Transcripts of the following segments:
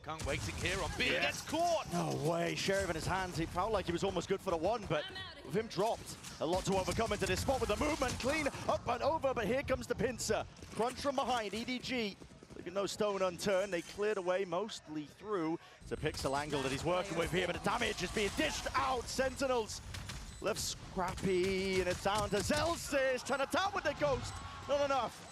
Kang waiting here on B, gets caught! No way, Sheriff in his hands. It felt like he was almost good for the one, but with him dropped, a lot to overcome into this spot with the movement. Clean up and over, but here comes the pincer. Crunch from behind, EDG. Leaving no stone unturned. They cleared away mostly through. It's a pixel angle that he's working with here, but the damage is being dished out. Sentinels left scrappy, and it's down to Zelsis trying to tap with the ghost. Not enough.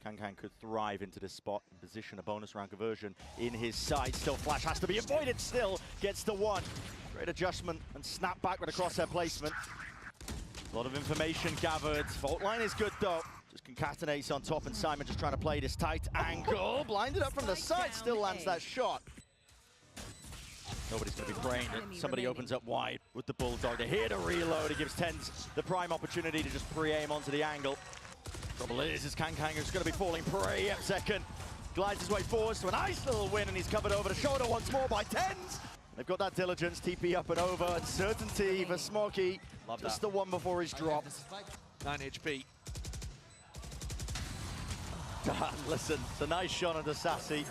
Kang could thrive into this spot and position a bonus round conversion in his side. Still, flash has to be avoided. Still gets the one. Great adjustment and snap back with a crosshair placement. A lot of information gathered. Fault line is good though. Just concatenates on top, and Simon just trying to play this tight angle. Blinded up from the side, still lands that shot. Nobody's going to be praying that somebody opens up wide with the Bulldog. They're here to reload. It gives TENZ the prime opportunity to just pre-aim onto the angle. Trouble is Kang is going to be falling prey at second. Glides his way forwards to a nice little win, and he's covered over the shoulder once more by TENZ. They've got that diligence, TP up and over, and certainty for Smoky. Love just that. The one before he's dropped. 9 HP. Listen, it's a nice shot on the Sassy.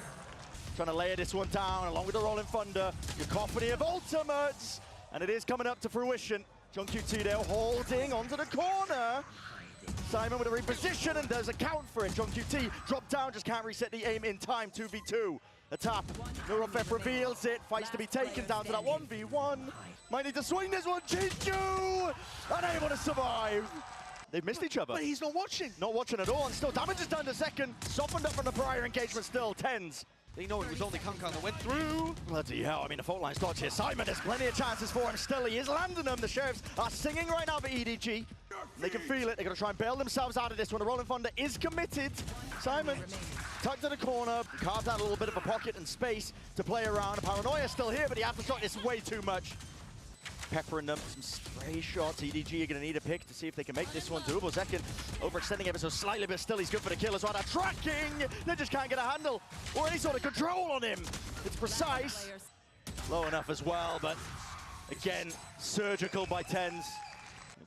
Trying to layer this one down along with the Rolling Thunder. Cacophony of ultimates, and it is coming up to fruition. JungQT there holding onto the corner. Simon with a reposition, and there's a count for it. JungQT dropped down, just can't reset the aim in time. 2v2. A tap. Neurofef reveals it. Fights to be taken down to that 1v1. Might need to swing this one. Chichu! Unable to survive. They've missed each other. But he's not watching. Not watching at all, and still damage is done to second. Softened up from the prior engagement still. TENZ. They know it was only Kang that went through. Bloody hell, I mean, the fault line's dodged here. Simon, there's plenty of chances for him still. He is landing them. The Sheriffs are singing right now for EDG. They can feel it. They're going to try and bail themselves out of this one. The Rolling Thunder is committed. Simon tucked to the corner, carved out a little bit of a pocket and space to play around. Paranoia still here, but the aftershock is way too much. Peppering them, some stray shots. EDG are going to need a pick to see if they can make this one doable. Zekin overextending ever so slightly, but still he's good for the kill as well. They're tracking! They just can't get a handle or any sort of control on him. It's precise. Low enough as well, but again, surgical by TENZ.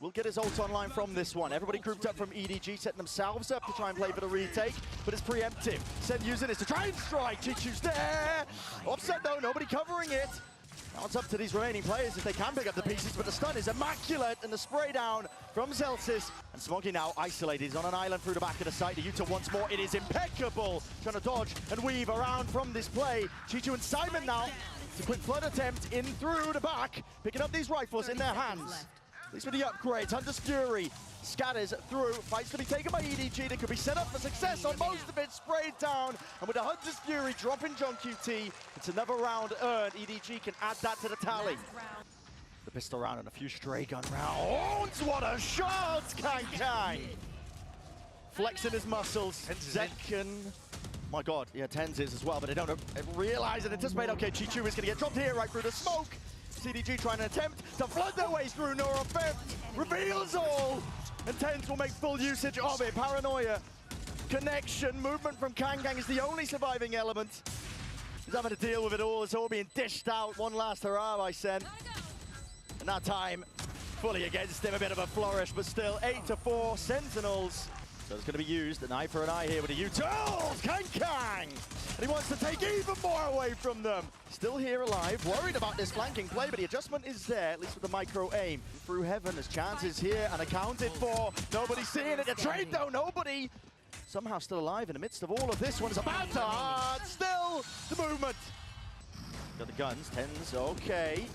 We'll get his ult online from this one. Everybody grouped up from EDG, setting themselves up to try and play for the retake, but it's preemptive. SEN using this to try and strike. Chichu's there! Offset though, nobody covering it. Now it's up to these remaining players if they can pick up the pieces, but the stun is immaculate, and the spray down from Zelsis. And Smoky now isolated. He's on an island through the back of the site. The Utah once more. It is impeccable. Trying to dodge and weave around from this play. Chichu and Simon now. It's a quick flood attempt in through the back, picking up these rifles in their hands. At least with the upgrades. Hunter's Fury scatters through, fights to be taken by EDG. They could be set up for success on most of it, sprayed down. And with the Hunter's Fury dropping JungQT, it's another round earned. EDG can add that to the tally. The pistol round and a few stray gun rounds. What a shot, Kang! Flexing his muscles. Zekin. My God, yeah, TENZ is as well, but they don't realize and anticipate. Okay, Chichu is going to get dropped here right through the smoke. CDG trying to attempt to flood their way through. Neurofef reveals all, and TENZ will make full usage of it. Paranoia, connection, movement from Kang is the only surviving element. He's having to deal with it all. It's all being dished out. One last hurrah by SEN. And that time, fully against him. A bit of a flourish, but still 8-4 Sentinels. So it's going to be used, an eye for an eye here with the U-Tools, Kang! And he wants to take even more away from them. Still here alive, worried about this flanking play, but the adjustment is there, at least with the micro aim. Through heaven, there's chances here and accounted for. Nobody's seeing it, the trade though, nobody. Somehow still alive in the midst of all of this. One is about to hard, still the movement. Got the guns, TENZ, okay.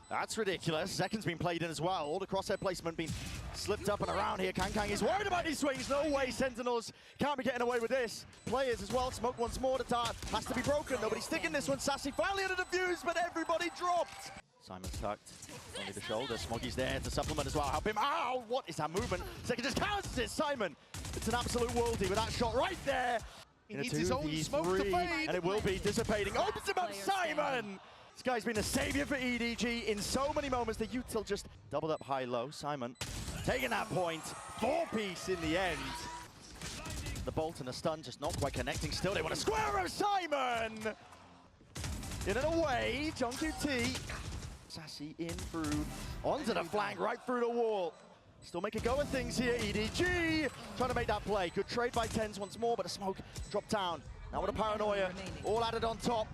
That's ridiculous. Zekin's been played in as well. All the crosshair placement being slipped up and around here. Kang is worried about these swings. No way, Sentinels can't be getting away with this. Players as well. Smoke once more. The tart has to be broken. Nobody's sticking this one. Sassy finally under the fuse, but everybody dropped. Simon's tucked. Only the shoulder. Smoggy's there to supplement as well. Help him. Ow! What is that movement? Zekin just counters it. Simon. It's an absolute worldie with that shot right there. He needs his own smoke to fade. And it will be dissipating. Opens him up, Simon! This guy's been a savior for EDG in so many moments. The Util just doubled up high-low. Simon taking that point. 4-piece in the end. The bolt and the stun just not quite connecting. Still, they want to square him, Simon! In and away, JungQT. Sassy in through, onto the flank, right through the wall. Still make a go of things here, EDG. Trying to make that play. Good trade by TENZ once more, but the smoke dropped down. Now with a Paranoia, all added on top.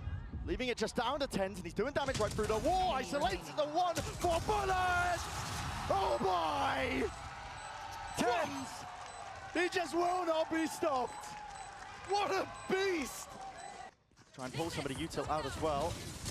leaving it just down to TENZ, and he's doing damage right through the wall. Isolates the 1 for Bullet! Oh boy! TENZ! He just will not be stopped! What a beast! Try and pull somebody util out as well.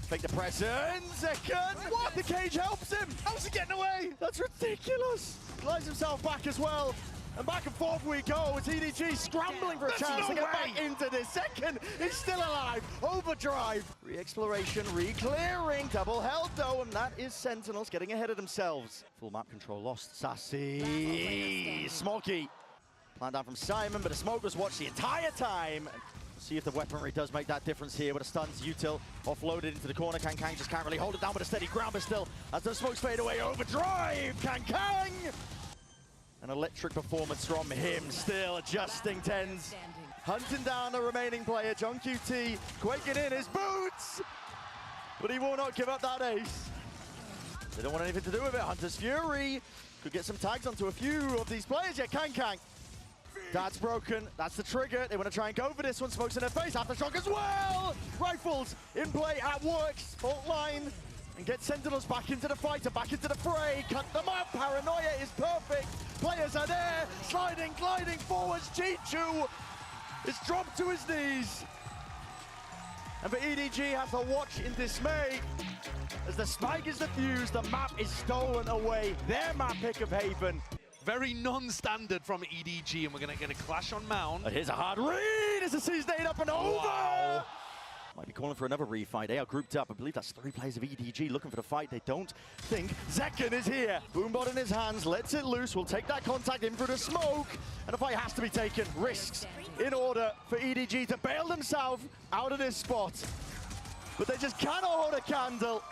Fake the presence, second! What? The cage helps him! How's he getting away? That's ridiculous! Glides himself back as well. And back and forth we go. It's EDG scrambling for a chance to get back into this. Second, he's still alive. Overdrive. Re-exploration, re-clearing. Double held though, and that is Sentinels getting ahead of themselves. Full map control lost. Sassy. Smoky. Plan down from Simon, but the smoke was watched the entire time. See if the weaponry does make that difference here with a stuns. Util offloaded into the corner. Kang just can't really hold it down with a steady ground, but still, as those smokes fade away, overdrive. Kang! An electric performance from him, still adjusting TENZ. Hunting down the remaining player, John QT, quaking in his boots! But he will not give up that ace. They don't want anything to do with it. Hunter's Fury could get some tags onto a few of these players, yet Kang. That's broken, that's the trigger. They want to try and go for this one. Smokes in their face, aftershock as well! Rifles in play at works, fault line. And get Sentinels back into the fight, back into the fray. Cut them up, Paranoia is perfect. Players are there, sliding, gliding forwards. Chichu is dropped to his knees. And the EDG have to watch in dismay as the spike is defused, the map is stolen away. Their map pick of Haven. Very non-standard from EDG, and we're going to get a clash on Mound. But here's a hard read as the season 8 up and over. Wow. Might be calling for another refight. They are grouped up. I believe that's 3 players of EDG looking for the fight. They don't think Zekken is here. Boombot in his hands, lets it loose. Will take that contact in through the smoke. And the fight has to be taken. Risks in order for EDG to bail themselves out of this spot. But they just cannot hold a candle.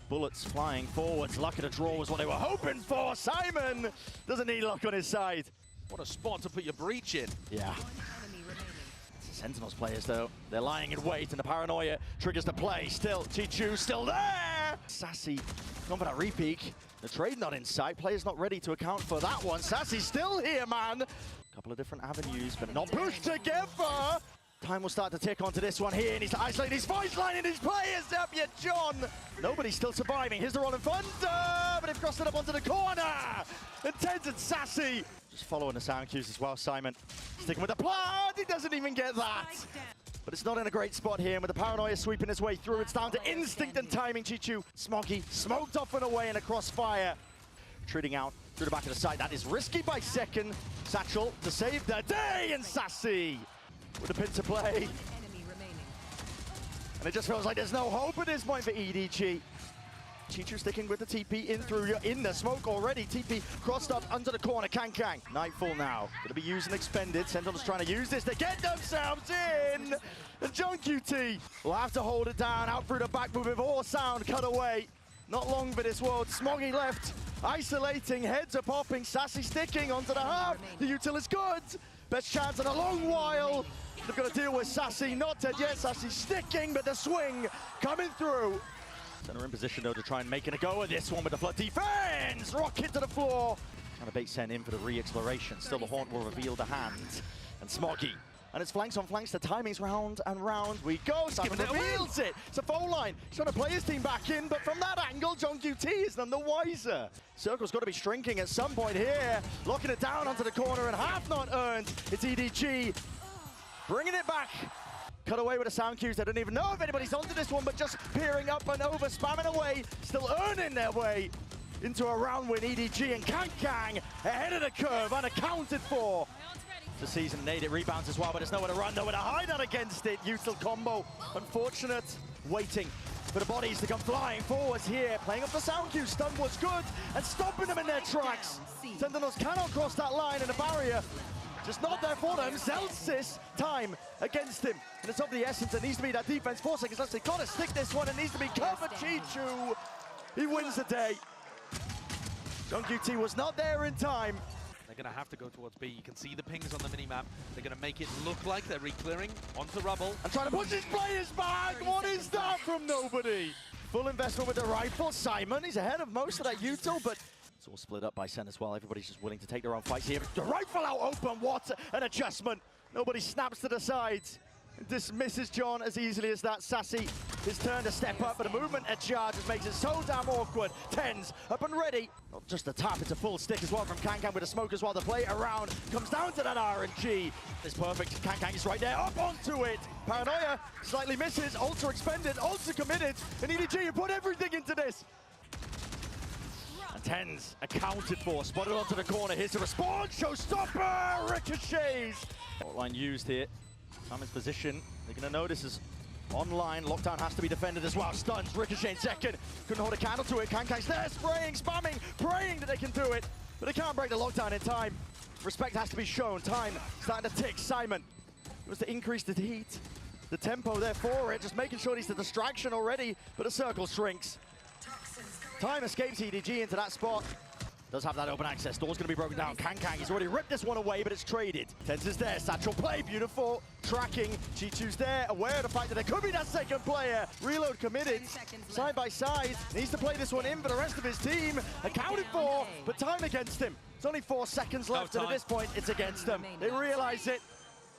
Bullets flying forwards. Luck of the draw was what they were hoping for. Simon doesn't need luck on his side. What a spot to put your breach in. Yeah. Sentinels players, though, they're lying in wait, and the Paranoia triggers the play. Still, Chichu still there! Sassy, going for that repeak. The trade not in sight. Players not ready to account for that one. Sassy's still here, man! Couple of different avenues, but not pushed together! Time will start to tick onto this one here, and he's isolating his voice lining his players up, yet John! Nobody's still surviving. Here's the rolling thunder, but they've crossed it up onto the corner! And TENZ and Sassy just following the sound cues as well. Simon sticking with the plant, he doesn't even get that! But it's not in a great spot here, and with the Paranoia sweeping his way through, it's down to instinct and timing. Chichu, Smoggy, smoked off and away in a crossfire. Treating out through the back of the side. That is risky by second. Satchel to save the day, and Sassy with a pin to play. And it just feels like there's no hope at this point for EDG. Chichu sticking with the TP in through. You're in the smoke already. TP crossed up under the corner. Kang. Nightfall now. Gonna be used and expended. Sentinels trying to use this to get themselves in. And John QT will have to hold it down. Out through the back move with all sound cut away. Not long for this world. Smoggy left. Isolating. Heads are popping. Sassy sticking onto the half. The util is good. Best chance in a long while. They've got to deal with Sassy. Not dead yet. Sassy sticking, but the swing coming through. Center in position though to try and make it a go of this one with the flood defense. Rocket to the floor. Trying to bait Sen in for the re-exploration. Still the Haunt will reveal the hand. And Smoggy. And it's flanks on flanks. The timing's round and round we go. Simon reveals it. It's a foul line. He's trying to play his team back in, but from that angle, John QT is none the wiser. Circle's got to be shrinking at some point here. Locking it down onto the corner and half not earned. It's EDG. Bringing it back. Cut away with the sound cues. They don't even know if anybody's onto this one, but just peering up and over, spamming away, still earning their way into a round win. EDG and Kang ahead of the curve, unaccounted for. The season 8, it rebounds as well, but there's nowhere to run, nowhere to hide out against it. Util combo, unfortunate. Waiting for the bodies to come flying forwards here. Playing up the sound cue, stun was good, and stopping them in their tracks. Sentinels cannot cross that line, and the barrier just not there for them. Zelsis time against him. And it's of the essence. It needs to be that defense. 4 seconds left. They gotta stick this one. It needs to be covered. Chichu, he wins the day. John QT was not there in time. They're going to have to go towards B. You can see the pings on the minimap. They're going to make it look like they're re-clearing onto rubble. And trying to push his players back. What is that from nobody? Full investment with the rifle. Simon, he's ahead of most of that util, but it's all split up by Sen as well. Everybody's just willing to take their own fights here. The rifle out open. What an adjustment. Nobody snaps to the sides. dismisses John as easily as that. Sassy, his turn to step up, but a movement at charge just makes it so damn awkward. TENZ up and ready. Not just a tap, it's a full stick as well from Kankan with a smoke as well. The play around comes down to that RNG. It's perfect. Kankan is right there, up onto it. Paranoia slightly misses, ultra expended, ultra committed, and EDG, you put everything into this. And TENZ accounted for, spotted onto the corner. Here's the response, showstopper, ricochets. Line used here. Simon's position, they're going to know this is online. Lockdown has to be defended as well. Stuns, Ricochet in second. Couldn't hold a candle to it. Kankan's there, spraying, spamming, praying that they can do it. But they can't break the lockdown in time. Respect has to be shown. Time starting to tick. Simon, it was to increase the heat. The tempo there for it, just making sure he's the distraction already, but the circle shrinks. Time escapes EDG into that spot. Does have that open access. Door's going to be broken down. Kankan, he's already ripped this one away, but it's traded. TENZ is there. Satchel play, beautiful. Tracking. Chichu's there, aware of the fact that there could be that second player. Reload committed. Side by side. Needs to play this one in for the rest of his team. Accounted for, but time against him. It's only 4 seconds left, and at this point, it's against them. They realize it.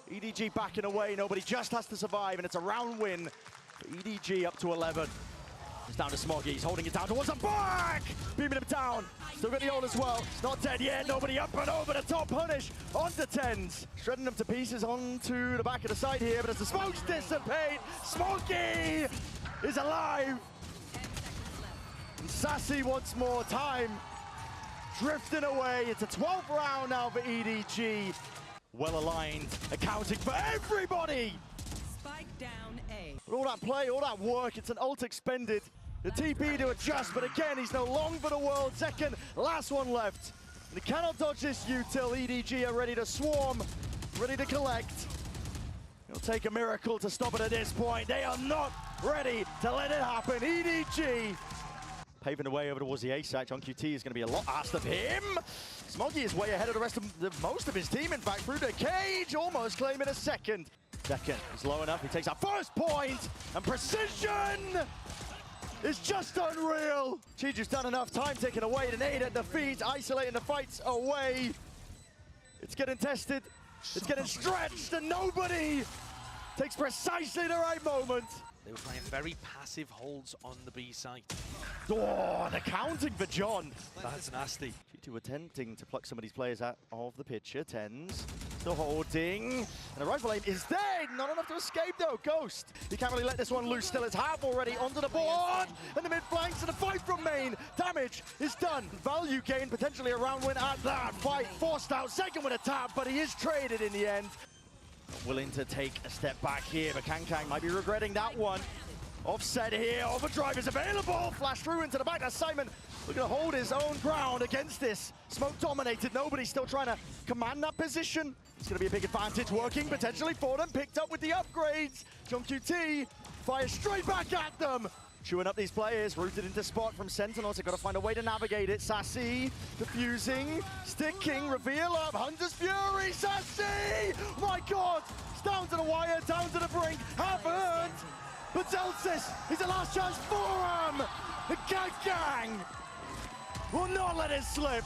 EDG backing away. Nobody just has to survive, and it's a round win for EDG up to 11. It's down to Smoggy, he's holding it down towards the back! Beaming him down. Still got the ult as well. It's not dead yet. Nobody up and over the top punish onto TENZ. Shredding them to pieces onto the back of the side here, but as the smokes dissipate, Smoggy is alive! And Sassy once more, time drifting away. It's a 12th round now for EDG. Well aligned, accounting for everybody! Spike down A. But all that play, all that work, it's an ult expended. The TP to adjust, but again, he's no long for the world. Second, last one left. And he cannot dodge this util. EDG are ready to swarm, ready to collect. It'll take a miracle to stop it at this point. They are not ready to let it happen. EDG paving the way over towards the A site. John QT is going to be a lot asked of him. Smoggy is way ahead of the rest of most of his team, in fact, through the cage, almost claiming a second. Second is low enough, he takes that first point, and precision is just unreal. Chiju's done enough, time taken away, the nade at the feet, isolating the fights away. It's getting tested, it's getting stretched, and nobody takes precisely the right moment. They were playing very passive holds on the B site. Oh, the counting for John. That's nasty. G2 attempting to pluck some of these players out of the picture. TENZ still holding. And the rifle aim is there. Not enough to escape though. Ghost. He can't really let this one loose. Still, it's half already onto the board. And the mid flanks and the fight from main. Damage is done. Value gain, potentially a round win at that fight. Forced out. Second with a tap, but he is traded in the end. Willing to take a step back here, but Kankan might be regretting that one. Offset here, overdrive is available. Flash through into the back. That's Simon looking to hold his own ground against this. Smoke dominated, nobody's still trying to command that position. It's going to be a big advantage working potentially for them. Picked up with the upgrades. John QT fires straight back at them. Chewing up these players, rooted into spot from Sentinels. They've got to find a way to navigate it. Sassy, diffusing, sticking, reveal up, Hunter's Fury, Sassy! My God! It's down to the wire, down to the brink, half hurt! But Zelsis is the last chance for him! The Gang will not let it slip!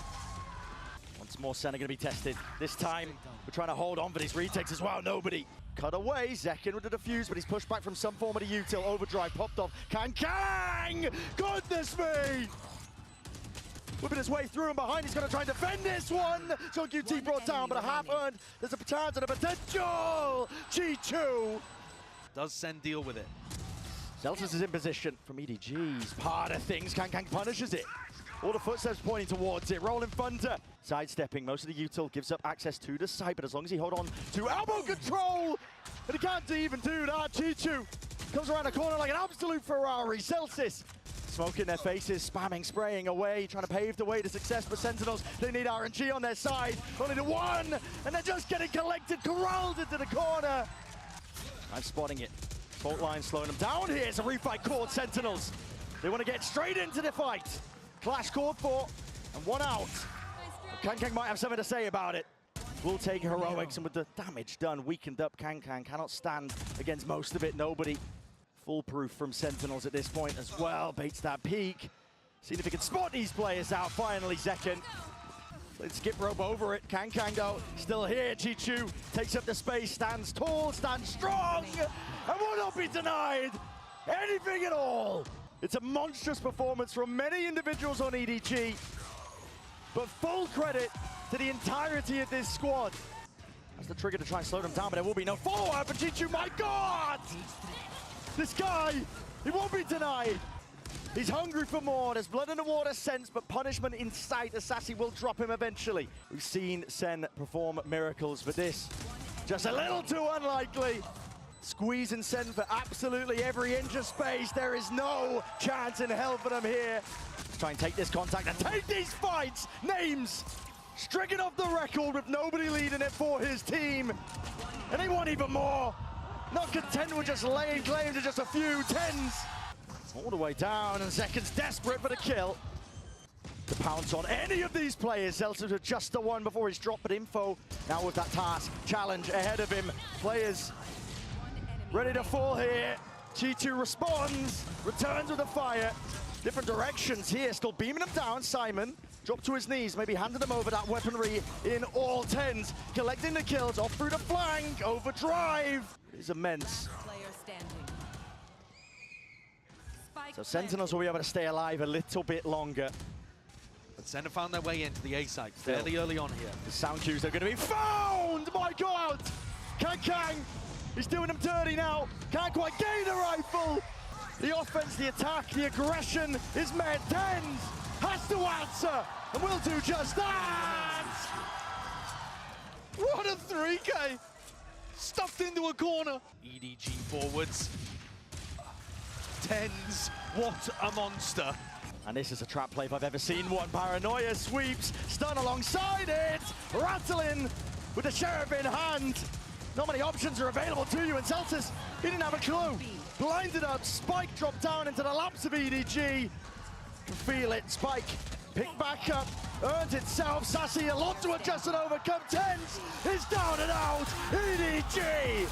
Once more, SEN are going to be tested. This time, we're trying to hold on for these retakes as well. Nobody. Cut away, Zekin with the defuse, but he's pushed back from some form of the util. Overdrive popped off. Kang! Goodness me! Whipping his way through and behind, he's going to try and defend this one. John QT brought down, but a half earned. There's a chance and a potential. G2. Does SEN deal with it? Zelsis is in position from EDG's part of things. Kang punishes it. All the footsteps pointing towards it. Rolling Thunder. Sidestepping most of the util, gives up access to the site, but as long as he hold on to elbow control, and he can't even do that. Chichu comes around the corner like an absolute Ferrari. Zelsis smoking their faces, spamming, spraying away, trying to pave the way to success for Sentinels. They need RNG on their side. Only the one, and they're just getting collected, corralled into the corner. I'm spotting it. Fault line slowing them down here. It's a refight called Sentinels. They want to get straight into the fight. Clash called for, and one out. Kankan might have something to say about it. Will take heroics, and with the damage done, weakened up, Kankan cannot stand against most of it. Nobody. Foolproof from Sentinels at this point as well. Baits that peak. Seeing if he can spot these players out. Finally, Zekin. skip rope over it. Kang though, still here. Chichu takes up the space, stands tall, stands strong, and will not be denied anything at all. It's a monstrous performance from many individuals on EDG, but full credit to the entirety of this squad. That's the trigger to try and slow them down, but there will be no follow-up, and Chichu, my God! This guy, he won't be denied. He's hungry for more. There's blood in the water sense, but punishment in sight. Assassi will drop him eventually. We've seen SEN perform miracles, but this, just a little too unlikely. Squeezing SEN for absolutely every inch of space. There is no chance in hell for them here. Let's try and take this contact and take these fights. Names stricken off the record with nobody leading it for his team. And they want even more. Not content with just laying claim to just a few TENZ. All the way down, and Zekin's desperate for the kill. To pounce on any of these players. Zeltz with just the one before he's dropped, but info now with that task. Challenge ahead of him. Players ready to fall here. G2 responds, returns with a fire. Different directions here, still beaming him down. Simon dropped to his knees, maybe handed him over that weaponry in all TENZ. Collecting the kills off through the flank, overdrive is immense. Player standing. So Sentinels will be able to stay alive a little bit longer. But SEN have found their way into the A site fairly early on here. The sound cues are going to be found! My God! Kang! He's doing them dirty now. Can't quite gain the rifle. The offense, the attack, the aggression is met. TENZ has to answer, and will do just that! What a 3K! Stuffed into a corner. EDG forwards. TENZ, what a monster. And this is a trap play if I've ever seen one. Paranoia sweeps, stun alongside it. Rattling with the Sheriff in hand. Not many options are available to you, and Zeltz, he didn't have a clue. Blinded up, Spike dropped down into the laps of EDG. Can feel it, Spike picked back up, earned itself. Sassy, a lot to adjust and overcome. TENZ is down and out. EDG